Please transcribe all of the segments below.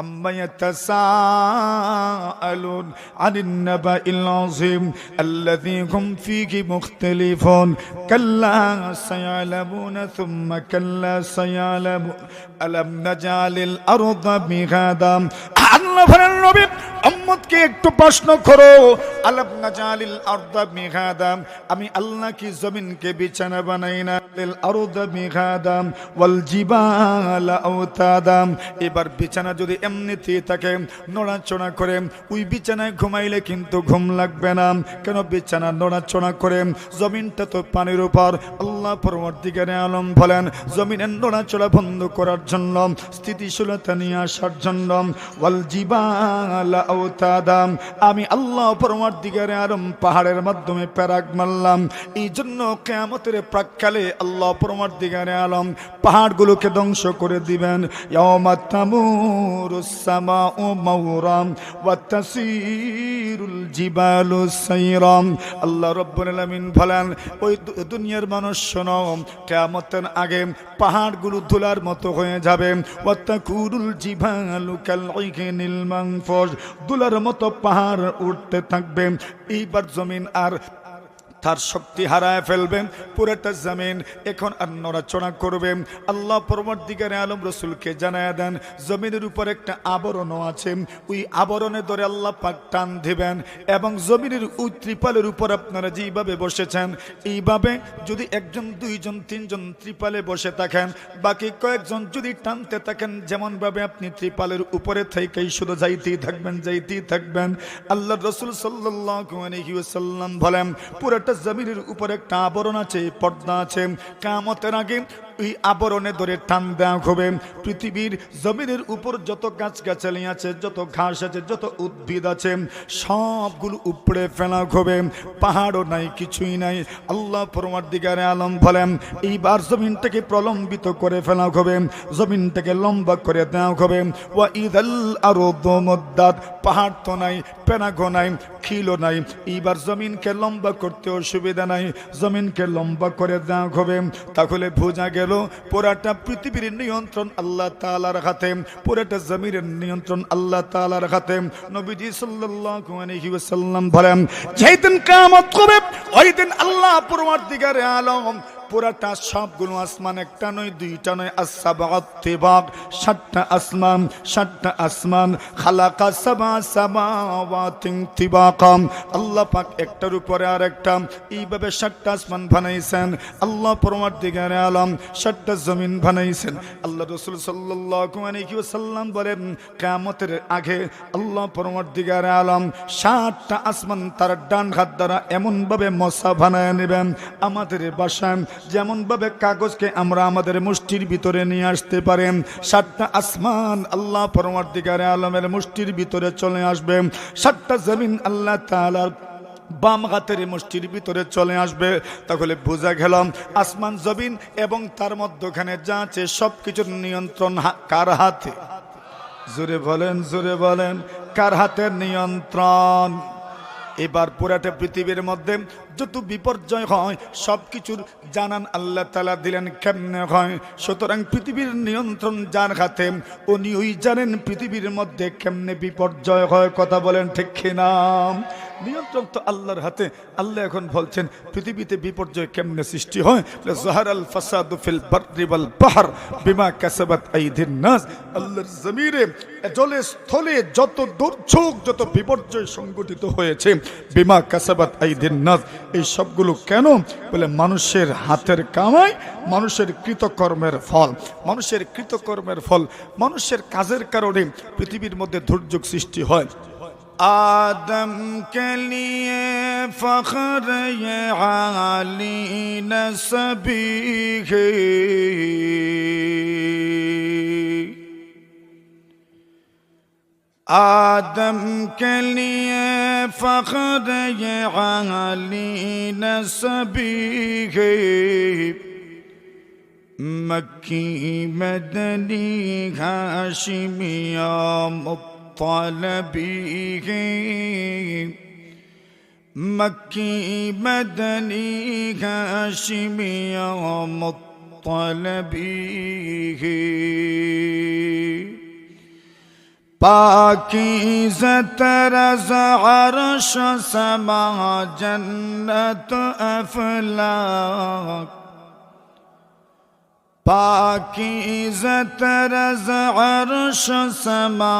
আম্মা ইয়াতাসাআলুন আনিন নাবাইল আযীম আল্লাযী হুম ফীহি মুখতালিফুন কাল্লা সায়ালামুনা সুম্মা কাল্লা সায়ালামুন আলাম নাজআলিল আরদা মিহাদা। আল্লাহ বলেন নবী উম্মতকে একটু প্রশ্ন করো, আলাম নাজআলিল আরদা মিহাদা, আমি আল্লাহ কি জমিনকে বিছানা বানাই না? লিল আরদা মিহাদা ওয়াল জিবালা আওতাদা। এবার বিছানা যদি এমনিতেই থাকে নড়াচড়া করে, ওই বিছানায় ঘুমাইলে কিন্তু ঘুম লাগবে না। কেন বিছানা নড়াচড়া করে? জমিনটা তো পানির উপর। আল্লাহ পরবর্তীকারে আলম বলেন জমিনের নড়াচড়া বন্ধ করার জন্য, স্থিতিশীলতা নিয়ে আসার জন্য ওয়াল জিবালা আওতাদা, আমি আল্লাহ পরবর্তীকারে আলম পাহাড়ের মাধ্যমে প্যারাক মারলাম। এই জন্য কিয়ামতের প্রাক্কালে আল্লাহ পরবর্তীকারে আলম পাহাড়গুলোকে ধ্বংস করে দিবেন। ইয়াওমা তামুরুস সামাউ মাওরাম ওয়া তাসিরুল জিবালু সাইরাম। আল্লাহ রাব্বুল আলামিন বলেন ওই দুনিয়ার মানুষ শোনো, কিয়ামতের আগে পাহাড়গুলো ধুলার মতো হয়ে যাবে। ওয়া তাকুরুল জিবালু কাল ইগনিল মানফুস, ধুলার মতো পাহাড় উঠতে থাকবে। এইবার জমিন আর তার শক্তি হারায় ফেলবে, পুরোটা জমিন এখন আর নড়াচড়া করবে। আল্লাহ পরবর্তীকারে আলম রসুলকে জানায় দেন জমিনের উপর একটা আবরণও আছে, ওই আবরণে ধরে আল্লাহ পাক টান দিবেন এবং জমিনের ওই ত্রিপালের উপর আপনারা যেইভাবে বসেছেন এইভাবে যদি একজন দুইজন তিনজন ত্রিপালে বসে থাকেন, বাকি কয়েকজন যদি টানতে থাকেন, যেমনভাবে আপনি ত্রিপালের উপরে থেকেই শুধু যাইতেই থাকবেন। আল্লাহ রসুল সাল্লাল্লাহু আলাইহি ওয়াসাল্লাম বলেন পুরোটা জমিনের উপর একটা আবরণ আছে, পর্দা আছে। কিয়ামতের আগে ওই আবরণে ধরে টান দেওয়া হবে। পৃথিবীর জমিনের উপর যত গাছগাছালি আছে, যত ঘাস আছে, যত উদ্ভিদ আছে, সবগুলো উপড়ে ফেলা হবে। পাহাড়ও নাই, কিছুই নাই। আল্লাহ পরবর্তীকারে আলম বলেন এইবার জমিনটাকে প্রলম্বিত করে ফেলা হবে, জমিনটাকে লম্বা করে দেওয়া হবে। ওয়া ইদাল আরদু মুদ্দাত, পাহাড় তো নাই, পেনাগো নাই, খিলও নাই। এইবার জমিনকে লম্বা করতে অসুবিধা নাই, জমিনকে লম্বা করে দেওয়া হবে। তাহলে বোঝা গেল পুরাটা পৃথিবীর নিয়ন্ত্রণ আল্লাহ তাআলার হাতে, পুরাটা জমিনের নিয়ন্ত্রণ আল্লাহ তাআলার হাতে। নবীজি সাল্লাল্লাহু আলাইহি ওয়াসাল্লাম বলেন যেই দিন কিয়ামত হবে ওই দিন আল্লাহ পরবর্তীকারে আলম পুরাটা সবগুলো আসমান, একটা নয় দুইটা নয়, as-sab'at তিবাক, 7টা আসমান, খালাকা সাবা সামাওয়াতিন তিবাকাম, আল্লাহ পাক একটার উপরে আরেকটা এইভাবে 7টা আসমান বানাইছেন। আল্লাহ পরবর্তীকারে আলম 7টা জমিন বানাইছেন। আল্লাহ রাসূল সাল্লাল্লাহু আলাইহি ওয়াসাল্লাম বলেন কিয়ামতের আগে আল্লাহ পরবর্তীকারে আলম 7টা আসমান তার ডান হাত দ্বারা এমন ভাবে মশা বানায় নেবেন, আমাদের ভাষায় যেমন ভাবে কাগজকে আমরা আমাদের মুষ্টির ভিতরে নিয়ে আসতে পারেন, 7টা আসমান আল্লাহ পরবর্তীকারে আলমের মুষ্টির ভিতরে চলে আসবে। 7টা জমিন আল্লাহ তাআলার বাম হাতের মুষ্টির ভিতরে চলে আসবে। তাহলে বোঝা গেল আসমান জমিন এবং তার মধ্যখানে যা আছে সবকিছুর নিয়ন্ত্রণ কার হাতে? জোরে বলেন কার হাতের নিয়ন্ত্রণ? এবার পুরাটা পৃথিবীর মধ্যে যত বিপর্যয় হয় সবকিছুর জানান আল্লাহ তাআলা দিলেন কেমনে হয়। সুতরাং পৃথিবীর নিয়ন্ত্রণ যার হাতে, উনি ওই জানেন পৃথিবীর মধ্যে কেমনে বিপর্যয় হয়। কথা বলেন ঠিক কিনা? নিয়ন্ত্রণ তো আল্লাহর হাতে। আল্লাহ এখন বলছেন পৃথিবীতে বিপর্যয় কেমনে সৃষ্টি হয়, যাহারাল ফাসাদু ফিল বাররি ওয়াল বাহর বিমা কাসাবাত আইদিন নাস। আল্লাহর জমিনে জলে স্থলে যত দুর্যোগ, যত বিপর্যয় সংঘটিত হয়েছে বিমা কাসাবাত আইদিন নাস, এই সবগুলো কেন? বলে মানুষের হাতের কামাই, মানুষের কৃতকর্মের ফল। মানুষের কাজের কারণে পৃথিবীর মধ্যে দুর্যোগ সৃষ্টি হয়। आदम के लिए फख्र ये आली नसबी है, आदम के लिए फख्र ये आली नसबी है, मक्की मदनी हाशिमिया मुत्तलबी है, मक्की मदनी हाशिमिया मुत्तलबी है। पाकीज़ा तरज़ अर्श समा जन्नत अफलाक पाकीज़ा तरज़ अर्श समा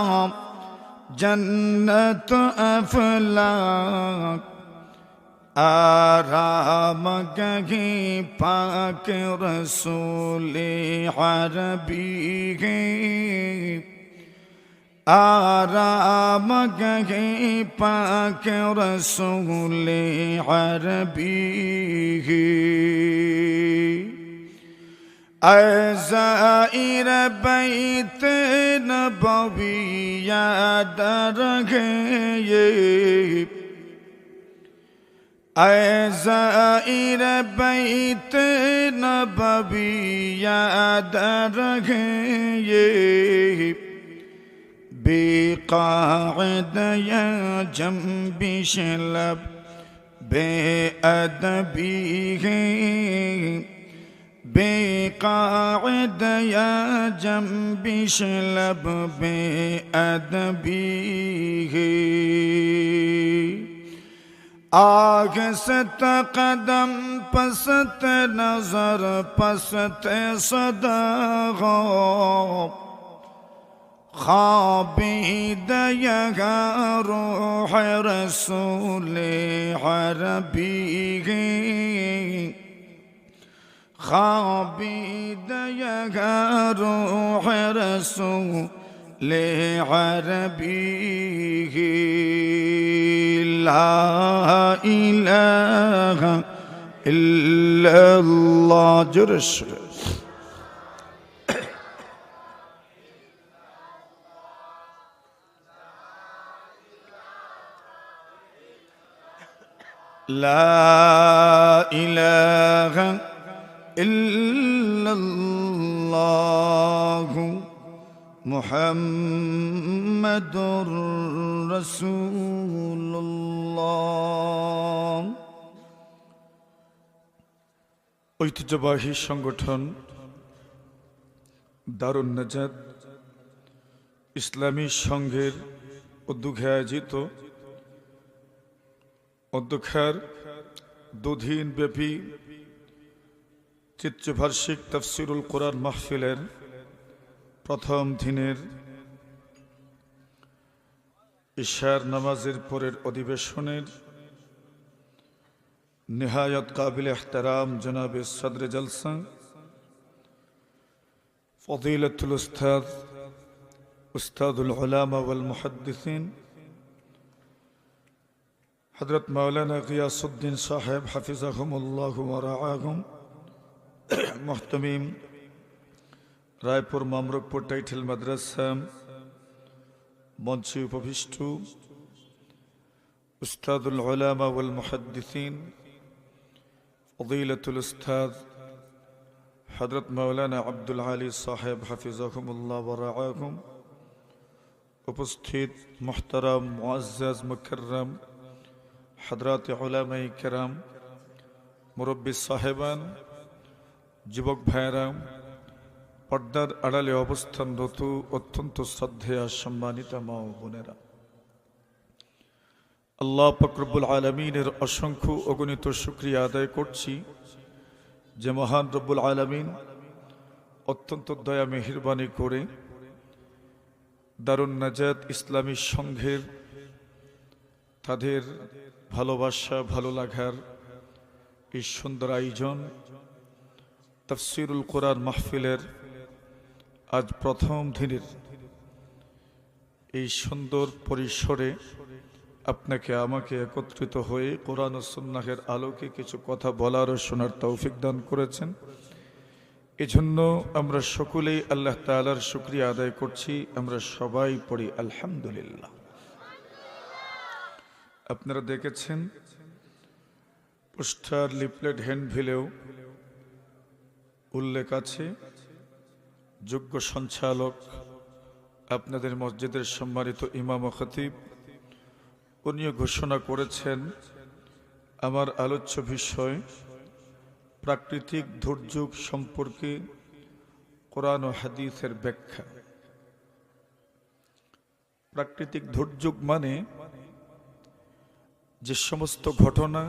जन्नत अफलाक आराम गही पाक रसूले अरबी है आराम गही पाक रसूले अरबी है ज़ाइर बैत नबवी याद रखे ज़ाइर बैत नबवी याद रखे बेक़ाइद या जंबिश लब बेअदबी है बेक़ाइद या जंबिश लब बेअदबी है आग सत कदम पसत नजर पसत सदा हो ख़ाबिद यगा रूह रसूल अरबी है ख़ाबिद यगा रूह रसूल अरबी है ला इलाहा इल्लल्लाह जुर्श ला इलाहा इल्लल्लाह मुहम्मदुर रसूलुल्लाह ঐতিহ্যবাহী সংগঠন দারুন নাজাত ইসলামী সংঘের উদ্যোগে আয়োজিত অধ্যক্ষার দুদিন ব্যাপী চিত্রবার্ষিক তাফসিরুল কোরআন মাহফিলের প্রথম দিনের ইশার নামাজের পরের অধিবেশনের নিহায়ত কাবিল ইহতারাম জনাবে সদরে জলসা ফদিলাতুল উস্তাদ উস্তাদুল উলামা ওয়াল মুহাদ্দিসিন হযরত মাওলানা গিয়াসউদ্দিন সাহেব হাফিজাহুমুল্লাহ ওয়া রাআহুম মুহতামিম রায়পুর মামরুকপুর টাইটেল মাদ্রাসা মঞ্চে উপবিষ্ট উস্তাদুল উলামা ওয়াল মুহাদ্দিসিন ফদিলাতুল উস্তাদ হযরত মাওলানা আব্দুল আলী সাহেব হাফিজাহুমুল্লাহ ওয়া রাআহুম উপস্থিত মুহতারাম মুআজ্জাজ মুকাররম হযরত উলামায়ে কেরাম মুরব্বী সাহেবান যুবক ভাইরা পর্দার আড়ালে অবস্থানরত অত্যন্ত শ্রদ্ধেয় সম্মানিত মা ও বোনেরা আল্লাহ পাক রব্বুল আলামিনের অসংখ্য অগণিত শুকরিয়া আদায় করছি যে মহান রব্বুল আলামিন অত্যন্ত দয়া মেহেরবানি করে দারুন নাজাত ইসলামী সংঘের তাদের ভালোবাসা ভালো লাগার এই সুন্দর আয়োজন তাফসিরুল কোরআন মাহফিলের আজ প্রথম দিনের এই সুন্দর পরিসরে আপনাকে আমাকে একত্রিত হয়ে কোরআন ও সুন্নাহের আলোকে কিছু কথা বলার ও শোনার তৌফিক দান করেছেন। এজন্য আমরা সকলেই আল্লাহ তাআলার শুকরিয়া আদায় করছি। আমরা সবাই পড়ি আলহামদুলিল্লাহ। আপনারা দেখেছেন পোস্টার লিফলেট হ্যান্ডবিলেও উল্লেখ আছে যোগ্য সঞ্চালক আপনাদের মসজিদের সম্মানিত ইমাম ও খতিব উনিও ঘোষণা করেছেন আমার আলোচ্য বিষয় প্রাকৃতিক দুর্যোগ সম্পর্কে কোরআন ও হাদিসের ব্যাখ্যা। প্রাকৃতিক দুর্যোগ মানে যে সমস্ত ঘটনা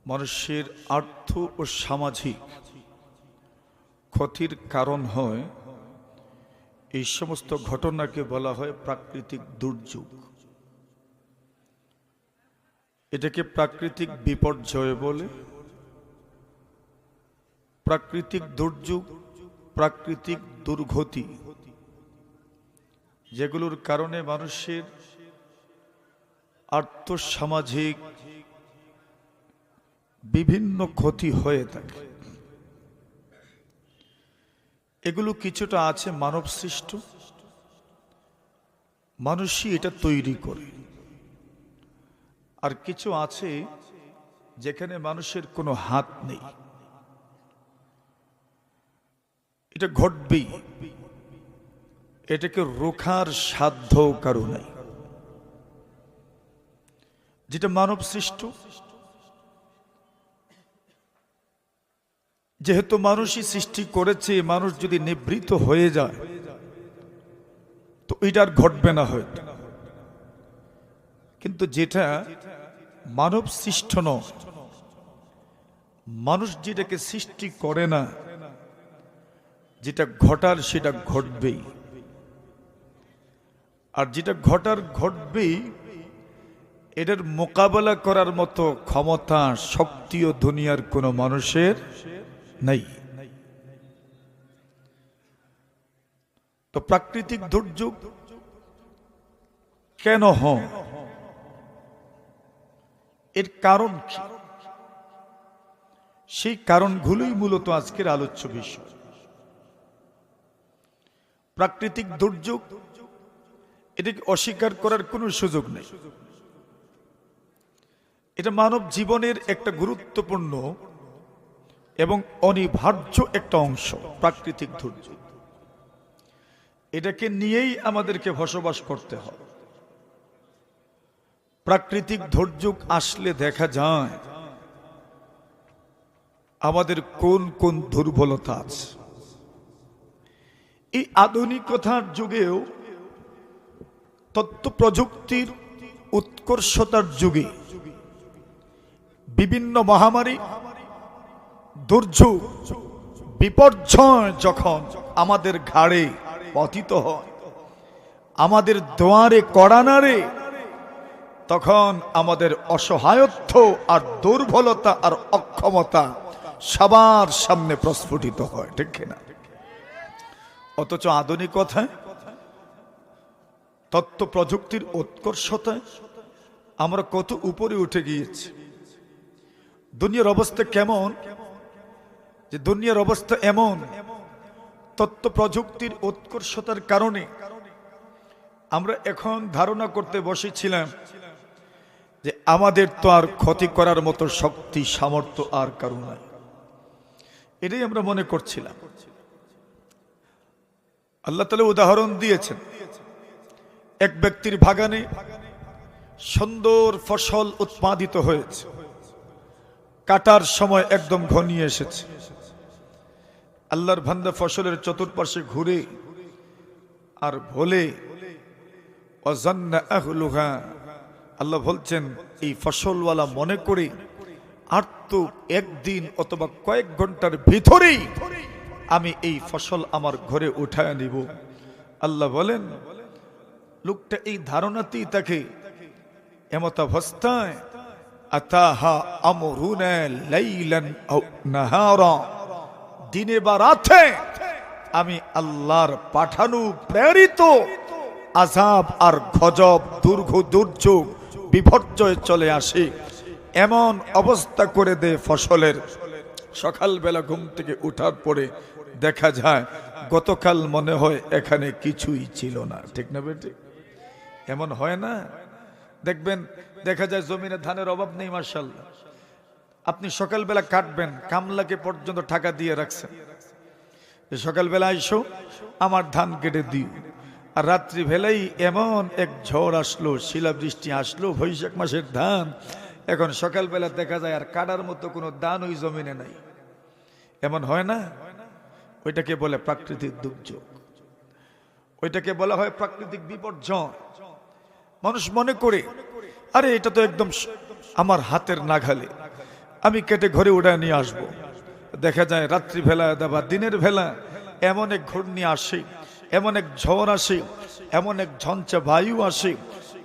মানুষের আর্থ ও সামাজিক ক্ষতির কারণ হয়, এই সমস্ত ঘটনাকে বলা হয় প্রাকৃতিক দুর্যোগ। এটাকে প্রাকৃতিক বিপর্যয় বলে। প্রাকৃতিক দুর্যোগ, প্রাকৃতিক দুর্গতি, যেগুলোর কারণে মানুষের আর্থসামাজিক বিভিন্ন ক্ষতি হয়ে থাকে। এগুলো কিছুটা আছে মানব সৃষ্ট, মানুষই এটা তৈরি করে, আর কিছু আছে যেখানে মানুষের কোনো হাত নেই, এটা ঘটবেই, এটাকে রোখার সাধ্য কারো নাই। যেটা মানব সৃষ্ট, যেহেতু মানুষই সৃষ্টি করেছে, মানুষ যদি নিবৃত হয়ে যায় তো এটা আর ঘটবে না হয়তো। কিন্তু যেটা মানব সৃষ্ট নয়, মানুষ যেটাকে সৃষ্টি করে না, যেটা ঘটার সেটা ঘটবেই, আর যেটা ঘটার ঘটবেই, এটার মোকাবেলা করার মতো ক্ষমতা শক্তিও দুনিয়ার কোনো মানুষের নেই। তো প্রাকৃতিক দুর্যোগ কেন হয়, এর কারণ কি, সেই কারণগুলোই মূলত আজকের আলোচ্য বিষয়। প্রাকৃতিক দুর্যোগ, এটাকে অস্বীকার করার কোনো সুযোগ নেই। এটা মানব জীবনের একটা গুরুত্বপূর্ণ এবং অনিবার্য একটা অংশ। প্রাকৃতিক দুর্যোগ, এটাকে নিয়েই আমাদেরকে বসবাস করতে হয়। প্রাকৃতিক দুর্যোগ আসলে দেখা যায় আমাদের কোন কোন দুর্বলতা আছে। এই আধুনিকতার যুগেও, তথ্য প্রযুক্তির উৎকর্ষতার যুগে, বিভিন্ন মহামারী, দুর্যোগ, বিপর্যয় যখন আমাদের ঘাড়ে পতিত হয়, আমাদের দুয়ারে কড়া নাড়ে, তখন আমাদের অসহায়ত্ব আর দুর্বলতা আর অক্ষমতা সবার সামনে প্রস্ফুটিত হয়, ঠিক কিনা? অথচ আধুনিকতায়, তথ্য প্রযুক্তির উৎকর্ষতায় আমরা কত উপরে উঠে গিয়েছি। দুনিয়ার অবস্থা কেমন, যে দুনিয়ার অবস্থা এমন, তথ্য প্রযুক্তির উৎকর্ষতার কারণে আমরা এখন ধারণা করতে বসেছিলাম যে আমাদের তো আর ক্ষতি করার মতো শক্তি সামর্থ্য আর কারো নাই। এটাই আমরা মনে করছিলাম। আল্লাহ তাআলা উদাহরণ দিয়েছেন, এক ব্যক্তির বাগানে সুন্দর ফসল উৎপাদিত হয়েছে, কাটার সময় একদম ঘনিয়ে এসেছে। আল্লাহর বান্দা ফসলের চতুর্পাশে ঘুরে আর বলে, ওয়াজান্না আহলুহা, আল্লাহ বলছেন এই ফসলওয়ালা মনে করে আর তো একদিন অথবা কয়েক ঘন্টার ভিতরেই আমি এই ফসল আমার ঘরে উঠায় নিব। আল্লাহ বলেন, লোকটা এই ধারণাতেই তাকে এমতাবস্থায়, আতাহা আমরুনা লাইলান আও নাহারা, দিনে বা রাতে আমি আল্লাহর পাঠানো প্রেরিত আযাব আর গজব, দুর্যোগ, বিপর্যয় চলে আসে, এমন অবস্থা করে দে ফসলের। সকালবেলা ঘুম থেকে উঠার পরে দেখা যায় গতকাল মনে হয় এখানে কিছুই ছিল না, ঠিক না বেটি? এমন হয় না? দেখবেন, দেখা যায় জমিনে ধানের অভাব নেই, মাশাআল্লাহ। আপনি সকালবেলা কাটবেন, কামলাকে পর্যন্ত টাকা দিয়ে রাখছেন, সকালবেলা আইসো আমার ধান কেটে দিও। আর রাত্রি বেলাই এমন এক ঝড় আসলো, শিলাবৃষ্টি আসলো, বৈশাখ মাসের ধান, এখন সকালবেলা দেখা যায় আর কাটার মতো কোনো দান ওই জমিনে নাই। এমন হয় না? ওইটাকে বলে প্রাকৃতিক দুর্যোগ। ওইটাকে বলা হয় প্রাকৃতিক বিপর্যয়। মানুষ মনে করে আরে এটা তো একদম আমার হাতের নাগালে, আমি কেটে ঘরে উড়ায় নিয়ে আসবো। দেখা যায় রাত্রিবেলা বা দিনের বেলা এমন এক ঘূর্ণি আসে, এমন এক ঝড় আসে, এমন এক ঝঞ্ঝা বায়ু আসে,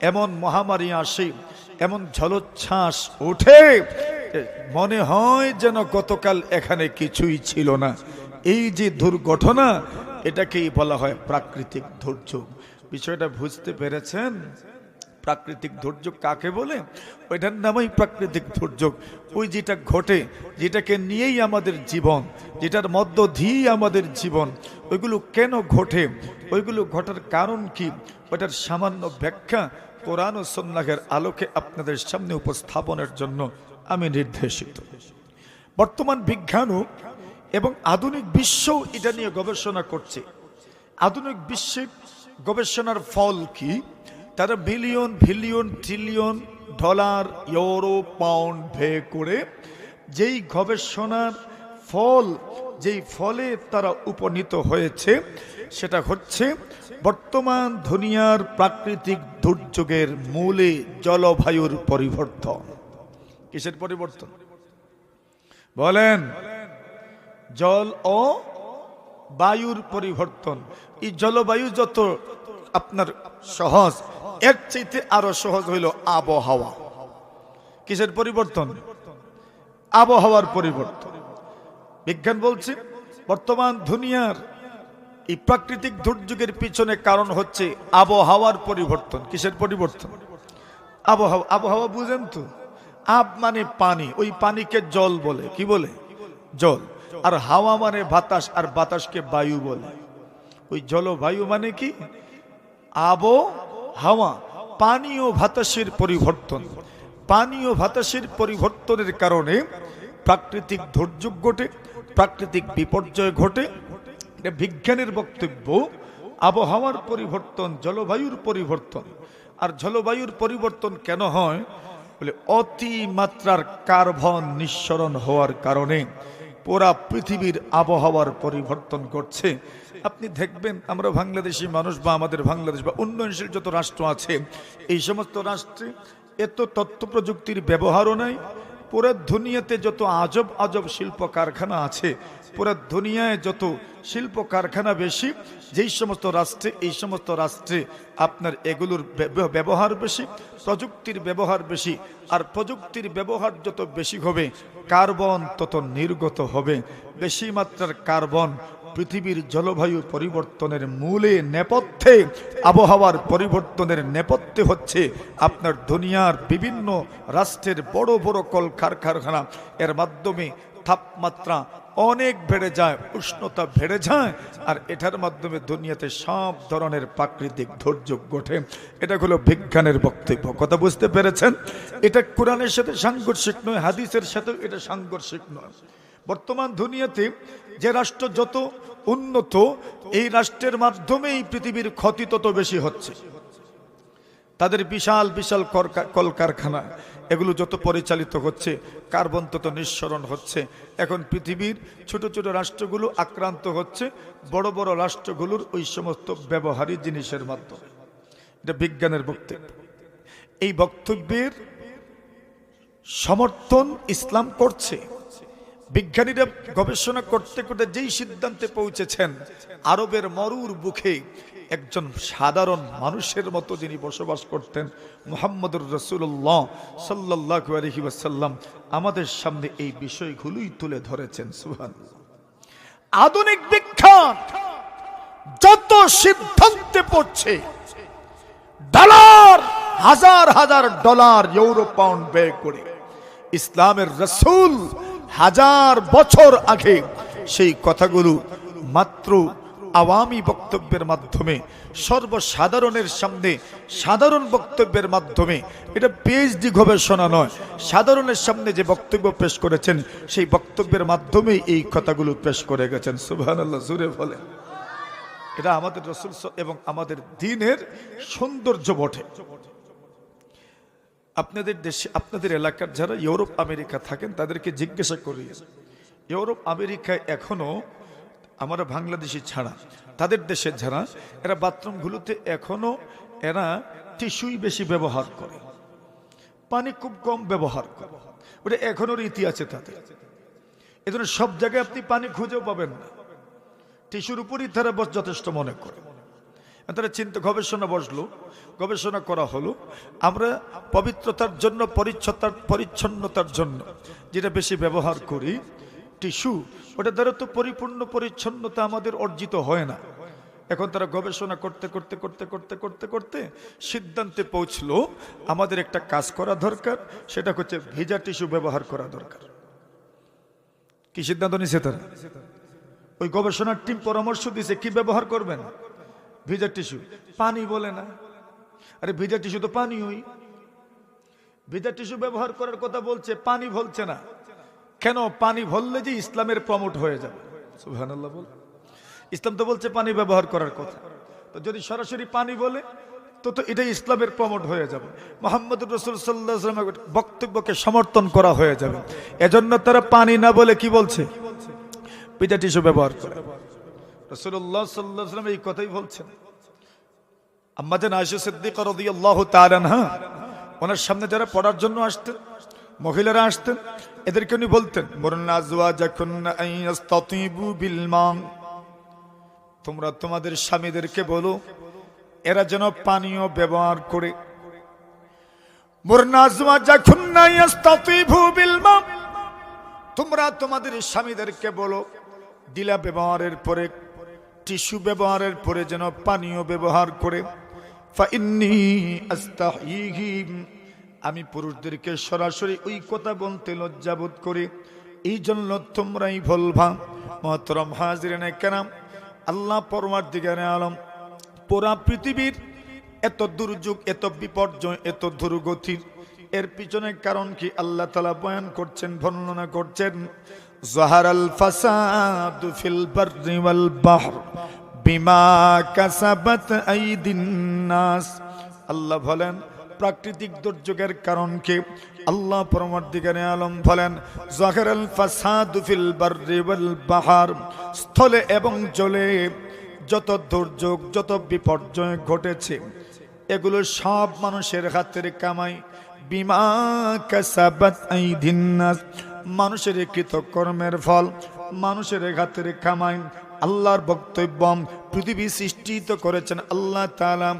এমন মহামারী আসে, এমন জলোচ্ছ্বাস ওঠে, মনে হয় যেন গতকাল এখানে কিছুই ছিল না। এই যে দুর্ঘটনা, এটাকেই বলা হয় প্রাকৃতিক দুর্যোগ। বিষয়টা বুঝতে পেরেছেন? প্রাকৃতিক দুর্যোগ কাকে বলে? ওইটার নামই প্রাকৃতিক দুর্যোগ। ওই যেটা ঘটে, যেটাকে নিয়েই আমাদের জীবন, যেটার মধ্য দিয়েই আমাদের জীবন, ওইগুলো কেন ঘটে, ওইগুলো ঘটার কারণ কি, ওটার সামান্য ব্যাখ্যা কোরআন ও সুন্নাহের আলোকে আপনাদের সামনে উপস্থাপনের জন্য আমি নির্দেশিত। বর্তমান বিজ্ঞানও এবং আধুনিক বিশ্বও এটা নিয়ে গবেষণা করছে। আধুনিক বিশ্বে গবেষণার ফল কি? তারা billion billion trillion dollar, euro, pound ব্যয় করে যেই গবেষণার ফল, যেই ফলে তারা উপনীত হয়েছে, সেটা হচ্ছে বর্তমান দুনিয়ার প্রাকৃতিক দুর্যোগের মূলে জলবায়ুর পরিবর্তন। কিসের পরিবর্তন বলেন? জল ও বায়ুর পরিবর্তন। এই জলবায়ু যত আপনার সহজ, এর চাইতে আরো সহজ হইল আবহাওয়া। কিসের পরিবর্তন? আবহাওয়ার পরিবর্তন। বিজ্ঞান বলছে বর্তমান দুনিয়ার এই প্রাকৃতিক দুর্যোগের পিছনে কারণ হচ্ছে আবহাওয়ার পরিবর্তন। কিসের পরিবর্তন? আবহাওয়া। আবহাওয়া বুঝেন তো? আব মানে পানি, ওই পানিকে জল বলে। কি বলে? জল। আর হাওয়া মানে বাতাস, আর বাতাসকে বায়ু বলে। ওই জলবায়ু মানে কি? আবহাওয়া। পানি ও বাতাসের পরিবর্তন। পানি ও বাতাসের পরিবর্তনের কারণে প্রাকৃতিক দুর্যোগ ঘটে, প্রাকৃতিক বিপর্যয় ঘটে। এটা বিজ্ঞানের বক্তব্য। আবহাওয়ার পরিবর্তন, জলবায়ুর পরিবর্তন। আর জলবায়ুর পরিবর্তন কেন হয় বলে, অতিমাত্রার কার্বন নিঃসরণ হওয়ার কারণে পুরা পৃথিবীর আবহাওয়ার পরিবর্তন ঘটছে। আপনি দেখবেন আমরা বাংলাদেশি মানুষ বা আমাদের বাংলাদেশ বা উন্নয়নশীল যত রাষ্ট্র আছে, এই সমস্ত রাষ্ট্রে এত তথ্য প্রযুক্তির ব্যবহারও নাই। পুরো দুনিয়াতে যত আজব আজব শিল্প কারখানা আছে, পুরো দুনিয়ায় যত শিল্প কারখানা বেশি, যেই সমস্ত রাষ্ট্রে, এই সমস্ত রাষ্ট্রে আপনার এগুলোর ব্যবহার বেশি, প্রযুক্তির ব্যবহার বেশি। আর প্রযুক্তির ব্যবহার যত বেশি হবে, কার্বন তত নির্গত হবে। বেশি মাত্রার কার্বন পৃথিবীর জলবায়ু পরিবর্তনের মূলে, নেপথ্যে, আবহাওয়ার পরিবর্তনের নেপথ্যে হচ্ছে আপনার দুনিয়ার বিভিন্ন রাষ্ট্রের বড় বড় কলকারখানা। এর মাধ্যমে তাপমাত্রা অনেক বেড়ে যায়, উষ্ণতা বেড়ে যায়, আর এটার মাধ্যমে দুনিয়াতে সব ধরনের প্রাকৃতিক দুর্যোগ ঘটে। এটা হলো বিজ্ঞানের বক্তব্য। কথা বুঝতে পেরেছেন? এটা কোরআনের সাথে সাংঘর্ষিক নয়, হাদিসের সাথে এটা সাংঘর্ষিক নয়। বর্তমান দুনিয়াতে যে রাষ্ট্র যত উন্নত, এই রাষ্ট্রের মাধ্যমেই পৃথিবীর ক্ষতি তত বেশি হচ্ছে। তাদের বিশাল বিশাল কলকারখানা, এগুলো যত পরিচালিত হচ্ছে, কার্বন তত নিঃসরণ হচ্ছে। এখন পৃথিবীর ছোট ছোট রাষ্ট্রগুলো আক্রান্ত হচ্ছে বড় বড় রাষ্ট্রগুলোর ওই সমস্ত ব্যবহারী জিনিসের মাধ্যমে। এটা বিজ্ঞানের বক্তব্য। এই বক্তব্যের সমর্থন ইসলাম করছে। বিজ্ঞানীরা গবেষণা করতে করতে যেই সিদ্ধান্তে পৌঁছেছেন, আরবের মরুর বুকে একজন সাধারণ মানুষের মতো যিনি বসবাস করতেন, মুহাম্মদুর রাসূলুল্লাহ সাল্লাল্লাহু আলাইহি ওয়াসাল্লাম, আমাদের সামনে এই বিষয়গুলোই তুলে ধরেছেন। সুবহানাল্লাহ। আধুনিক বিজ্ঞান যত সিদ্ধান্তে পড়ছে, ডলার, হাজার হাজার ডলার, ইউরো, পাউন্ড ব্যয় করে ইসলামের রাসূল হাজার বছর আগে সেই কথাগুলো মাত্র আওয়ামী বক্তব্যের মাধ্যমে, সর্বসাধারণের সামনে সাধারণ বক্তব্যের মাধ্যমে, এটা পিএইচডি গবেষণা নয়, সাধারণের সামনে যে বক্তব্য পেশ করেছেন, সেই বক্তব্যের মাধ্যমে এই কথাগুলো পেশ করে গেছেন। সুবহানাল্লাহ, জোরে বলেন। এটা আমাদের রাসূল এবং আমাদের দ্বীনের সৌন্দর্য বটে। আপনাদের দেশে, আপনাদের এলাকার যারা ইউরোপ আমেরিকা থাকেন, তাদেরকে জিজ্ঞাসা করি, ইউরোপ আমেরিকায় এখনো আমরা বাংলাদেশি ছাড়া তাদের দেশে যারা এরা বাথরুমগুলোতে এখনো এরা টিস্যুই বেশি ব্যবহার করে, পানি খুব কম ব্যবহার করে। ওটা এখনো রীতি আছে তাদের। এজন্য সব জায়গায় আপনি পানি খুঁজেও পাবেন না, টিস্যুর উপরই তারা যথেষ্ট মনে করে। তারা চিন্তা গবেষণা করা হলো, আমরা পবিত্রতার জন্য পরিচ্ছন্নতার জন্য যেটা বেশি ব্যবহার করি টিস্যু, ওটা দ্বারা তো পরিপূর্ণ পরিচ্ছন্নতা আমাদের অর্জিত হয় না। এখন তারা গবেষণা করতে করতে করতে করতে করতে করতে সিদ্ধান্তে পৌঁছলো আমাদের একটা কাজ করা দরকার, সেটা হচ্ছে ভিজা টিস্যু ব্যবহার করা দরকার। কি সিদ্ধান্ত নিছে তারা? ওই গবেষণার টিম পরামর্শ দিছে কি ব্যবহার করবেন? ভিজা টিস্যু। পানি বলে না, আরে ভিজা টিস্যু তো পানি। ওই ভিজা টিস্যু ব্যবহার করার কথা বলছে, পানি বলছে না কেন? পানি বললে যে ইসলামের প্রমোট হয়ে যাবে। সুবহানাল্লাহ বল। ইসলাম তো বলছে পানি ব্যবহার করার কথা, তো যদি সরাসরি পানি বলে তো এটা ইসলামের প্রমোট হয়ে যাবে, মুহাম্মদুর রাসূল সাল্লাল্লাহু আলাইহি ওয়াসাল্লামের বক্তব্যকে সমর্থন করা হয়ে যাবে। এজন্য তারা পানি না বলে কি বলছে? ভিজা টিস্যু ব্যবহার করে। রাসূলুল্লাহ সাল্লাল্লাহু আলাইহি ওয়াসাল্লাম এই কথাই বলছেন। আম্মা জান আয়েশা সিদ্দিকা রাদিয়াল্লাহু তাআলা আনহা, ওনার সামনে যারা পড়ার জন্য আসতেন, মহিলারা আসতেন, এদেরকে উনি বলতেন মুরনা আজওয়াজাকুন্না আইয়াস্তাতিবু বিল মা, তোমরা তোমাদের স্বামীদেরকে বলো এরা যেন পানীয় ব্যবহার করে। মুরনা আজওয়াজাকুন্না আইয়াস্তাতিবু বিল মা, তোমরা তোমাদের স্বামীদেরকে বলো দিলা ব্যবহারের পরে, টিস্যু ব্যবহারের পরে যেন পানীয় ব্যবহার করে। ফাইন্নী আস্তাহয়ী, আমি পুরুষদেরকে সরাসরি ওই কথা বলতে লজ্জাবোধ করি, এই জন্য তোমরাই বলবা। মুহতারাম হাজিরিনে কেরাম, আল্লাহ পরওয়ারদিগারে আলম পুরা পৃথিবীর এত দুর্যোগ, এত বিপর্যয়, এত দুর্গতির এর পিছনে কারণ কি আল্লাহ তাআলা বয়ান করছেন, বর্ণনা করছেন। যাহারাল ফাসাদু ফিল বাররি ওয়াল বাহর বিমা কাসাবাত আইদিন নাস। আল্লাহ বলেন প্রাকৃতিক দুর্যোগের কারণ কি? আল্লাহ পরমার্থিকারে আলম বলেন যাহারাল ফাসাদু ফিল বাররি ওয়াল বাহর, স্থলে এবং জলে যত দুর্যোগ, যত বিপর্যয় ঘটেছে এগুলো সব মানুষের হাতের কামাই। বিমা কাসাবাত আইদিন নাস, মানুষের কৃতকর্মের ফল, মানুষের হাতের কামাই। আল্লাহর বক্তব্য, পৃথিবী সৃষ্টিত করেছেন আল্লাহ তাআলা,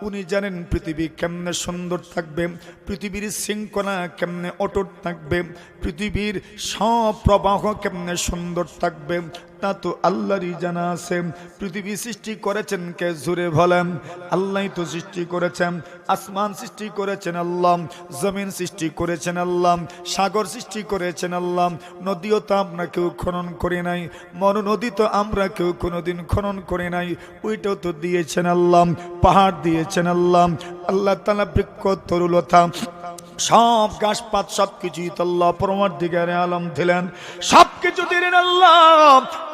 উনি জানেন পৃথিবী কেমনে সুন্দর থাকবে, পৃথিবীর শৃঙ্খলা কেমনে অটুট থাকবে, পৃথিবীর সব প্রবাহ কেমনে সুন্দর থাকবে, তা তো আল্লাহরই জানা আছে। পৃথিবী সৃষ্টি করেছেন কে? জুড়ে বলেন আল্লাহই তো সৃষ্টি করেছেন। আসমান সৃষ্টি করেছেন আল্লাহ, জমিন সৃষ্টি করেছেন আল্লাহ, সাগর সৃষ্টি করেছেন আল্লাহ, নদীও তো আমরা কেউ খনন করি নাই, মরু তো আমরা কেউ কোনোদিন খনন করে নাই, ওইটাও তো দিয়েছেন আল্লাহ। পাহাড় দিয়েছেন আল্লাহ, আল্লাহ তাআলা বৃক্ষ তরুলতা সব গাছপাত সবকিছুই তো আল্লাহ পরমার্থিকারে আলম দিলেন, সবকিছু দিলেন আল্লাহ।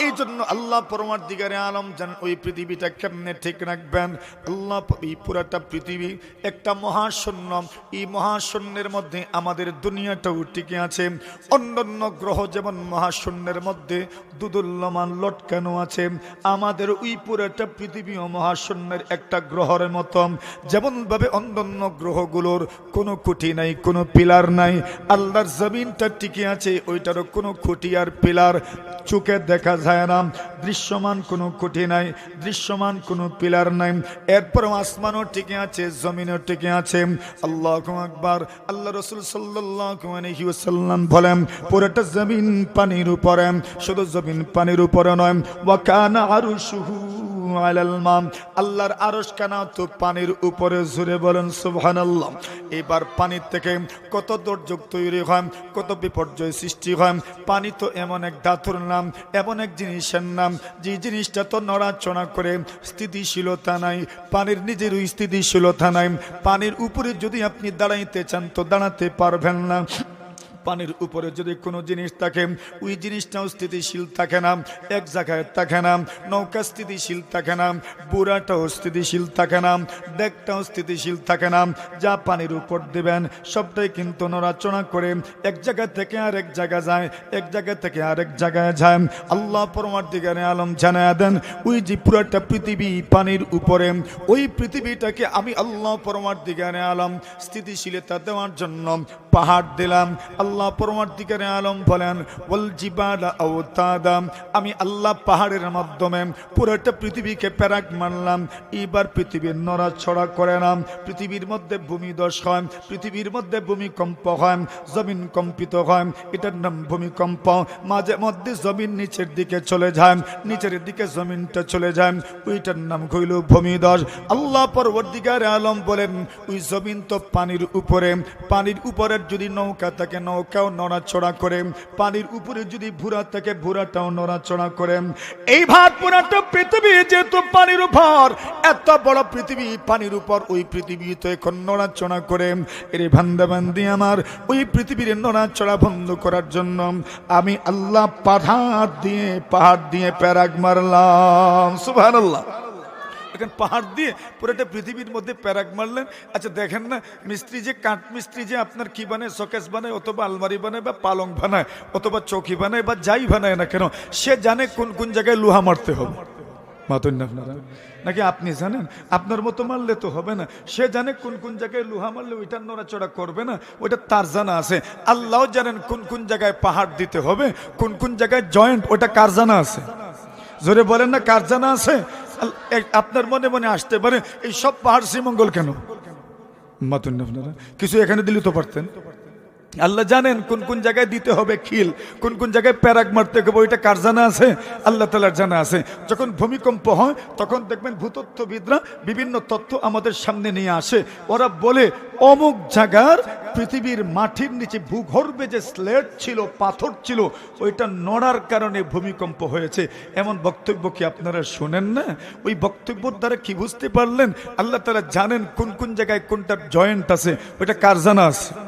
এই জন্য আল্লাহ পরমার্থিকারে আলম জান ওই পৃথিবীটা কেমনে ঠিক রাখবেন। আল্লাহ এই পুরাটা পৃথিবী একটা মহাশূন্য, এই মহাশূন্যের মধ্যে আমাদের দুনিয়াটাও টিকে আছে। অন্যান্য গ্রহ যেমন মহাশূন্যের মধ্যে দুদুল্যমান লটকানো আছে, আমাদের ওই পুরাটা পৃথিবী ও মহাশূন্যের একটা গ্রহের মতো। যেমন ভাবে অন্যান্য গ্রহগুলোর কোনো খুঁটি নাই, কোনো পিলার নাই, আল্লাহর জমিনটা টিকে আছে, ওইটারও কোনো খুঁটি আর পিলার চোখে দেখা যায় না, দৃশ্যমান কোনো খুঁটি নাই, দৃশ্যমান কোনো পিলার নাই। এরপরও আসমানও টিকে আছে, জমিনও টিকে আছে। আল্লাহু আকবার। আল্লাহ রাসূল সাল্লাল্লাহু আলাইহি ওয়াসাল্লাম বলেন পুরোটা জমিন পানির উপরে, শুধু জমিন পানির উপরে নয়, ওয়া কানা আরশুহু আলাল মা, আল্লাহর আরশ কানা তো পানির উপরে। জুড়ে বলেন সুবহানাল্লাহ। এবার পানির থেকে কত দুর্যোগ তৈরি হয়, কত বিপর্যয় সৃষ্টি হয়। পানি তো এমন এক ধাতুর নাম, এমন এক জিনিসের নাম যে জিনিসটা তো নড়াচড়া করে, স্থিতিশীলতা নাই, পানির নিজেরও স্থিতিশীলতা নাই। পানির উপরে যদি আপনি দাঁড়াইতে চান তো দাঁড়াতে পারবেন না, পানির উপরে যদি কোনো জিনিস থাকে ওই জিনিসটাও স্থিতিশীল থাকে না, এক জায়গায় থাকে না। নৌকা স্থিতিশীল থাকে না, বুড়াটাও স্থিতিশীল থাকে না, ডেকটাও স্থিতিশীল থাকে না। যা পানির উপর দিবেন সবটাই কিন্তু নড়াচড়া করে এক জায়গা থেকে আরেক জায়গা যায়, এক জায়গা থেকে আরেক জায়গায় যায়। আল্লাহ পরমার্থিকারে আলম জানায়া দেন ওই যে পুরাটা পৃথিবী পানির উপরে, ওই পৃথিবীটাকে আমি আল্লাহ পরমার্থিকারে আলম স্থিতিশীলতা দেওয়ার জন্য পাহাড় দিলাম। আল্লাহ পরমার্থিকারে আলম বলেন ওয়াল জিবালা আওতাদা, আমি আল্লাহ পাহাড়ের মাধ্যমে পুরোটা পৃথিবীকে প্যারাক মারলাম। এবার পৃথিবীর নড়াচড়া করে না, পৃথিবীর মধ্যে ভূমিধস হয়, পৃথিবীর মধ্যে ভূমিকম্প হয়, জমিন কম্পিত হয়, এটার নাম ভূমিকম্প। মাঝে মধ্যে জমিন নিচের দিকে চলে যায়, নিচের দিকে জমিনটা চলে যায়, ওইটার নাম হইল ভূমিধস। আল্লাহ পরবর্তীকার আলম বলেন ওই জমিন তো পানির উপরে, পানির উপরের যদি নৌকা থাকে নৌকাও নড়াচড়া করে, পানির উপরে যদি ভুরা থাকে ভুরাটাও নড়াচড়া করে। এই ভাত পুরাটা পৃথিবী যেহেতু পানির উপর, এত বড় পৃথিবী পানির উপর, ওই পৃথিবী তো এখন নড়াচড়া করে। এর বান্দা বান্দি আমার, ওই পৃথিবীর নড়াচড়া বন্ধ করার জন্য আমি আল্লাহ পাহাড় দিয়ে প্যারাক মারলাম। সুবহানাল্লাহ। এখন পাহাড় দিয়ে পুরোটা পৃথিবীর মধ্যে প্যারাক মারলেন। আচ্ছা দেখেন না, মিস্ত্রি যে কাঠ মিস্ত্রি যে আপনার কি বানায়, শোকেস বানায় অথবা আলমারি বানায় বা পালং বানায় অথবা চৌকি বানায় বা যাই বানায় না কেন, সে জানে কোন কোন জায়গায় লোহা মারতে হবে। মাতুন না আপনারা নাকি আপনি জানেন? আপনার মতো মারলে তো হবে না, সে জানে কোন কোন জায়গায় লোহা মারলে ওইটা নড়াচড়া করবে না, ওইটা তার জানা আছে। আল্লাহ জানেন কোন কোন জায়গায় পাহাড় দিতে হবে, কোন কোন জায়গায় জয়েন্ট, ওটা কার জানা আছে? জোরে বলেন না, কার জানা আছে? আপনার মনে মনে আসতে পারে এই সব পাহাড় শ্রীমঙ্গল কেন? মাতুন না আপনারা, কিছু এখানে দিলে তো পারতেন। আল্লাহ জানেন কোন কোন জায়গায় দিতে হবে খিল, কোন কোন জায়গায় প্যারাক মারতে হবে, ওইটা কার জানা আছে? আল্লাহ তাআলার জানা আছে। যখন ভূমিকম্প হয় তখন দেখবেন ভূতত্ত্ববিদরা বিভিন্ন তথ্য আমাদের সামনে নিয়ে আসে। ওরা বলে অমুক জায়গার পৃথিবীর মাটির নিচে ভূগর্ভে যে স্লেট ছিল, পাথর ছিল, ওইটা নড়ার কারণে ভূমিকম্প হয়েছে। এমন বক্তব্য কি আপনারা শোনেন না? ওই বক্তব্যের দ্বারা কি বুঝতে পারলেন? আল্লাহ তাআলা জানেন কোন কোন জায়গায় কোনটার জয়েন্ট আছে, ওইটা কার জানা আছে?